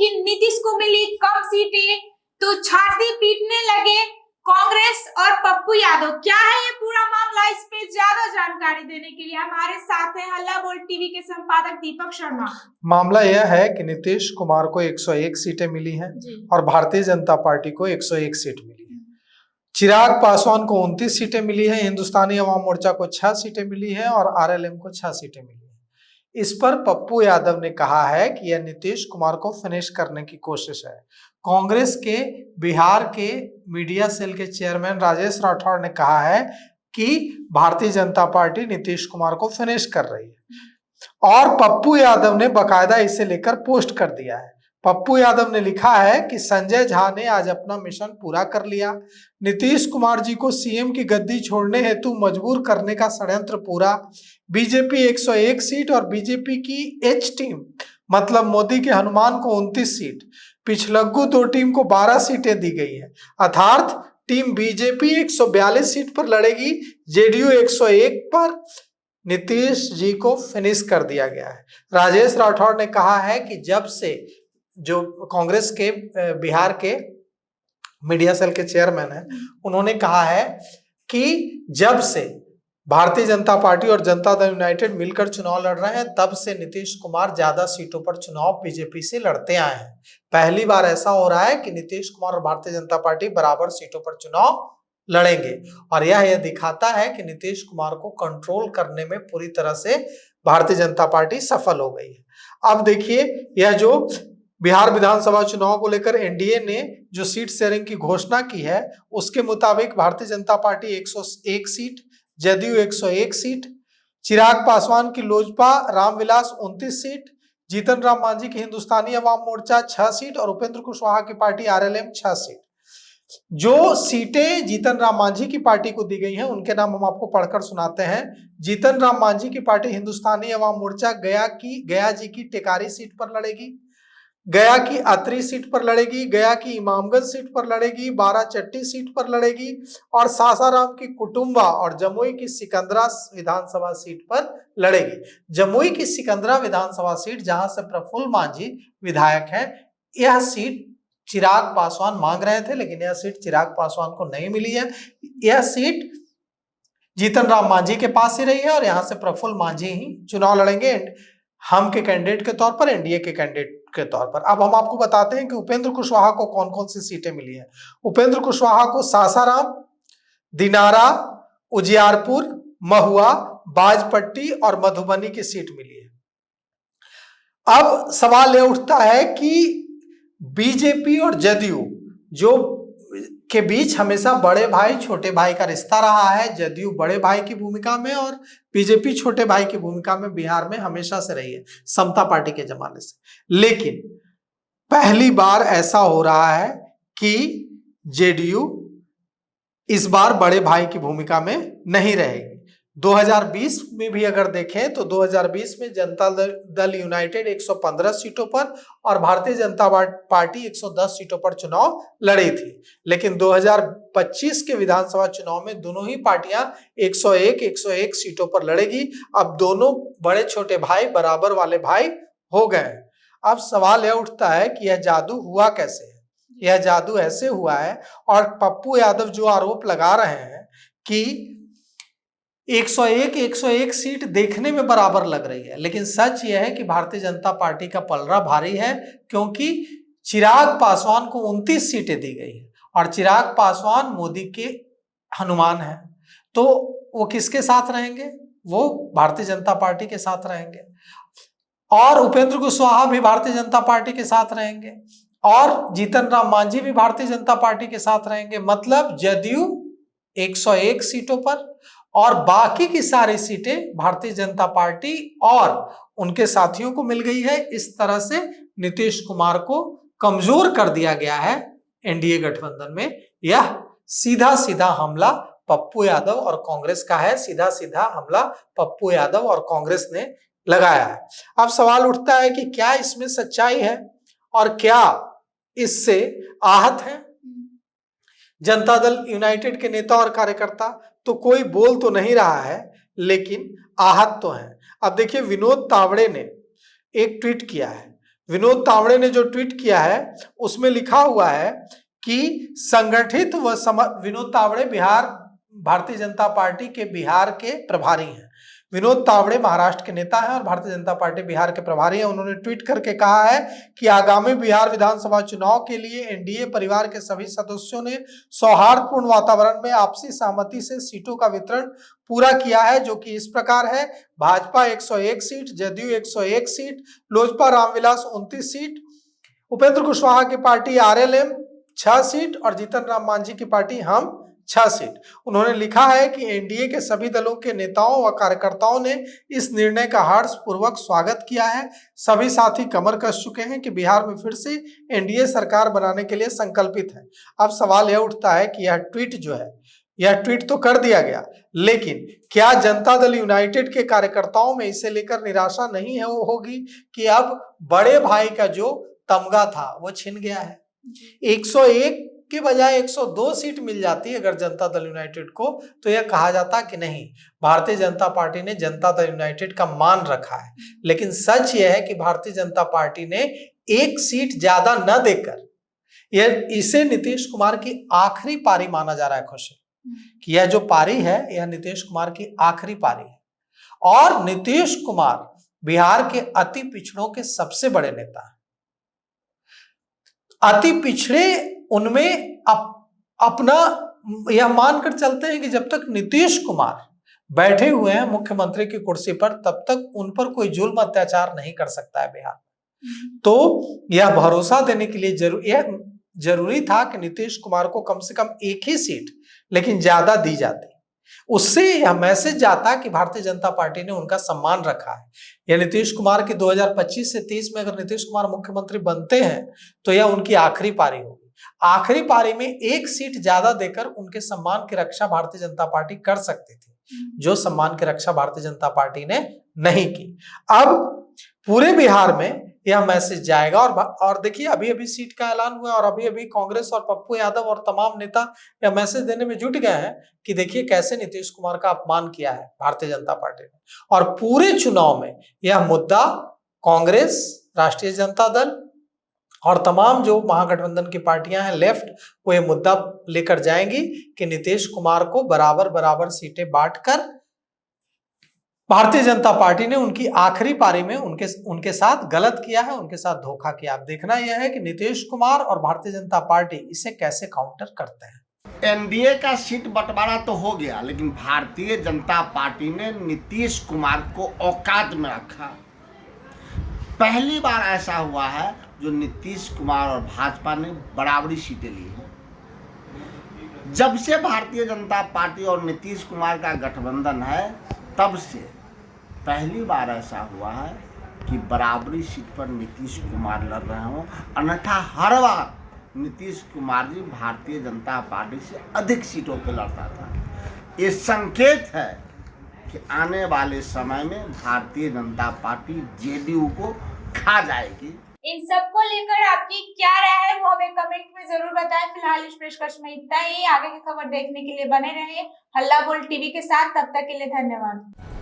कि नीतीश को मिली कम सीटें तो छाती पीटने लगे कांग्रेस और पप्पू यादव। क्या है ये पूरा मामला, इस पे ज्यादा जानकारी देने के लिए हमारे साथ हैं हल्ला बोल टीवी के संपादक दीपक शर्मा। मामला यह है कि नीतीश कुमार को 101 सीटें मिली हैं और भारतीय जनता पार्टी को 101 सीट मिली है। चिराग पासवान को 29 सीटें मिली है, हिंदुस्तानी अवाम मोर्चा को 6 सीटें मिली है और आरएलएम को 6 सीटें मिली है। इस पर पप्पू यादव ने कहा है कि यह नीतीश कुमार को फिनिश करने की कोशिश है। कांग्रेस के बिहार के मीडिया सेल के चेयरमैन राजेश राठौड़ ने कहा है कि भारतीय जनता पार्टी नीतीश कुमार को फिनिश कर रही है और पप्पू यादव ने बकायदा इसे लेकर पोस्ट कर दिया है। पप्पू यादव ने लिखा है कि संजय झा ने आज अपना मिशन पूरा कर लिया। नीतीश कुमार जी को सीएम की गद्दी छोड़ने हेतु मजबूर करने का षड्यंत्र पूरा। बीजेपी 101 सीट और बीजेपी की एच टीम मतलब मोदी के हनुमान को 29 सीट, पिछलग्गू 2 टीम को 12 सीटें दी गई है। अर्थात टीम बीजेपी 142 सीट पर लड़ेगी, जेडीयू 101 पर। नीतीश जी को फिनिश कर दिया गया है। राजेश राठौड़ ने कहा है कि जब से जो कांग्रेस के बिहार के मीडिया सेल के चेयरमैन हैं, उन्होंने कहा है कि जब से भारतीय जनता पार्टी और जनता दल यूनाइटेड मिलकर चुनाव लड़ रहे हैं, तब से नीतीश कुमार ज्यादा सीटों पर चुनाव बीजेपी से लड़ते आए हैं। पहली बार ऐसा हो रहा है कि नीतीश कुमार और भारतीय जनता पार्टी बराबर सीटों पर चुनाव लड़ेंगे और यह दिखाता है कि नीतीश कुमार को कंट्रोल करने में पूरी तरह से भारतीय जनता पार्टी सफल हो गई है। अब देखिए, यह जो बिहार विधानसभा चुनाव को लेकर एनडीए ने जो सीट शेयरिंग की घोषणा की है, उसके मुताबिक Bharatiya Janata party 101 seat, JDU 101 seat, Chirag Paswan की लोजपा रामविलास 29 सीट, जीतन राम मांझी की हिंदुस्तानी अवाम मोर्चा 6 सीट और उपेंद्र कुशवाहा की पार्टी आरएलएम 6 सीट। जो सीटें जीतन राम मांझी की पार्टी को दी गई हैं, उनके नाम हम आपको पढ़कर सुनाते हैं। जीतन राम मांझी की पार्टी हिंदुस्तानी अवाम मोर्चा गया जी की टेकारी सीट पर लड़ेगी, गया की अतरी सीट पर लड़ेगी, गया की इमामगंज सीट पर लड़ेगी, बाराचट्टी सीट पर लड़ेगी और सासाराम की कुटुंबा और जमुई की सिकंदरा विधानसभा सीट पर लड़ेगी। जमुई की सिकंदरा विधानसभा सीट, जहां से प्रफुल्ल मांझी विधायक हैं, यह सीट चिराग पासवान मांग रहे थे, लेकिन यह सीट चिराग पासवान को नहीं मिली है। यह सीट जीतन राम मांझी के पास ही रही है और यहां से प्रफुल्ल मांझी ही चुनाव लड़ेंगे, हम के कैंडिडेट के तौर पर, एनडीए के कैंडिडेट के तौर पर। अब हम आपको बताते हैं कि उपेंद्र कुशवाहा को कौन कौन सी सीटें मिली हैं। उपेंद्र कुशवाहा को सासाराम, दिनारा, उजियारपुर, महुआ, बाजपट्टी और मधुबनी की सीट मिली है। अब सवाल यह उठता है कि बीजेपी और जदयू जो के बीच हमेशा बड़े भाई छोटे भाई का रिश्ता रहा है। जदयू बड़े भाई की भूमिका में और बीजेपी छोटे भाई की भूमिका में बिहार में हमेशा से रही है, समता पार्टी के जमाने से। लेकिन पहली बार ऐसा हो रहा है कि जेडीयू इस बार बड़े भाई की भूमिका में नहीं रहेगी। 2020 में भी अगर देखें तो 2020 में जनता दल यूनाइटेड 115 सीटों पर और भारतीय जनता पार्टी 110 सीटों पर चुनाव लड़ी थी। लेकिन 2025 के विधानसभा चुनाव में दोनों ही पार्टियां 101 सीटों पर लड़ेगी। अब दोनों बड़े छोटे भाई बराबर वाले भाई हो गए। अब सवाल यह उठता है कि यह जादू हुआ कैसे है। यह जादू ऐसे हुआ है और पप्पू यादव जो आरोप लगा रहे हैं कि 101 सीट देखने में बराबर लग रही है, लेकिन सच यह है कि भारतीय जनता पार्टी का पलड़ा भारी है, क्योंकि चिराग पासवान को 29 सीटें दी गई है और चिराग पासवान मोदी के हनुमान हैं। तो वो किसके साथ रहेंगे? वो भारतीय जनता पार्टी के साथ रहेंगे और उपेंद्र कुशवाहा भी भारतीय जनता पार्टी के साथ रहेंगे और जीतन राम मांझी भी भारतीय जनता पार्टी के साथ रहेंगे। मतलब जदयू 101 सीटों पर और बाकी की सारी सीटें भारतीय जनता पार्टी और उनके साथियों को मिल गई है। इस तरह से नीतीश कुमार को कमजोर कर दिया गया है एनडीए गठबंधन में। यह सीधा सीधा हमला पप्पू यादव और कांग्रेस का है, सीधा सीधा हमला पप्पू यादव और कांग्रेस ने लगाया है। अब सवाल उठता है कि क्या इसमें सच्चाई है और क्या इससे आहत है जनता दल यूनाइटेड के नेता और कार्यकर्ता? तो कोई बोल तो नहीं रहा है, लेकिन आहत तो है। अब देखिए, विनोद तावड़े ने एक ट्वीट किया है। विनोद तावड़े ने जो ट्वीट किया है उसमें लिखा हुआ है कि संगठित व विनोद तावड़े भारतीय जनता पार्टी के बिहार के प्रभारी हैं। विनोद तावड़े महाराष्ट्र के नेता हैं और भारतीय जनता पार्टी बिहार के प्रभारी हैं। उन्होंने ट्वीट करके कहा है कि आगामी बिहार विधानसभा चुनाव के लिए एनडीए परिवार के सभी सदस्यों ने सौहार्दपूर्ण वातावरण में आपसी सहमति से सीटों का वितरण पूरा किया है, जो कि इस प्रकार है: Bhajpa 101 seat, JDU 101 seat, LJP Ramvilas 29 seat, Upendra Kushwaha की पार्टी आरएलएम 6 सीट और जीतन राम मांझी की पार्टी हम 6 सीट। उन्होंने लिखा है कि एनडीए के सभी दलों के नेताओं व कार्यकर्ताओं ने इस निर्णय का हर्षपूर्वक स्वागत किया है। सभी साथी कमर कस चुके हैं कि बिहार में फिर से एनडीए सरकार बनाने के लिए संकल्पित है। अब सवाल यह उठता है कि यह ट्वीट तो कर दिया गया, लेकिन क्या जनता दल यूनाइटेड के कार्यकर्ताओं में इसे लेकर निराशा नहीं होगी कि अब बड़े भाई का जो तमगा था वो छिन गया है? 101 के बजाय 102 सीट मिल जाती अगर जनता दल यूनाइटेड को, तो यह कहा जाता कि नहीं, भारतीय जनता पार्टी ने जनता दल यूनाइटेड का मान रखा है। लेकिन सच यह है कि भारतीय जनता पार्टी ने एक सीट ज्यादा न देकर इसे नीतीश कुमार की आखिरी पारी माना जा रहा है। खुश कि यह जो पारी है यह नीतीश कुमार की आखिरी पारी है और नीतीश कुमार बिहार के अति पिछड़ों के सबसे बड़े नेता हैं। अति पिछड़े उनमें अपना यह मानकर चलते हैं कि जब तक नीतीश कुमार बैठे हुए हैं मुख्यमंत्री की कुर्सी पर, तब तक उन पर कोई जुल्म अत्याचार नहीं कर सकता है बिहार में। तो यह भरोसा देने के लिए जरूरी था कि नीतीश कुमार को कम से कम एक ही सीट लेकिन ज्यादा दी जाती। उससे यह मैसेज जाता कि भारतीय जनता पार्टी ने उनका सम्मान रखा है। यह नीतीश कुमार की 2025 से 30 में अगर नीतीश कुमार मुख्यमंत्री बनते हैं तो यह उनकी आखिरी पारी होगी। आखिरी पारी में एक सीट ज्यादा देकर उनके सम्मान की रक्षा भारतीय जनता पार्टी कर सकती थी, जो सम्मान की रक्षा भारतीय जनता पार्टी ने नहीं की। अब पूरे बिहार में यह मैसेज जाएगा और देखिए अभी सीट का ऐलान हुआ और अभी कांग्रेस और पप्पू यादव और तमाम नेता यह मैसेज देने में जुट गए हैं कि देखिए कैसे नीतीश कुमार का अपमान किया है भारतीय जनता पार्टी ने। और पूरे चुनाव में यह मुद्दा कांग्रेस, राष्ट्रीय जनता दल और तमाम जो महागठबंधन की पार्टियां हैं लेफ्ट, वो ये मुद्दा लेकर जाएंगी कि नीतीश कुमार को बराबर सीटें बांटकर भारतीय जनता पार्टी ने उनकी आखिरी पारी में उनके साथ गलत किया है, उनके साथ धोखा किया। अब देखना यह है कि नीतीश कुमार और भारतीय जनता पार्टी इसे कैसे काउंटर करते हैं। एनडीए का सीट बंटवारा तो हो गया, लेकिन भारतीय जनता पार्टी ने नीतीश कुमार को औकात में रखा। पहली बार ऐसा हुआ है जो नीतीश कुमार और भाजपा ने बराबरी सीटें ली हैं। जब से भारतीय जनता पार्टी और नीतीश कुमार का गठबंधन है, तब से पहली बार ऐसा हुआ है कि बराबरी सीट पर नीतीश कुमार लड़ रहे हों, अन्यथा हर बार नीतीश कुमार जी भारतीय जनता पार्टी से अधिक सीटों पर लड़ता था। ये संकेत है कि आने वाले समय में भारतीय जनता पार्टी जेडीयू को खा जाएगी। इन सबको लेकर आपकी क्या राय है वो हमें कमेंट में जरूर बताएं। फिलहाल इस पेशकश में इतना ही। आगे की खबर देखने के लिए बने रहें हल्ला बोल टीवी के साथ। तब तक के लिए धन्यवाद।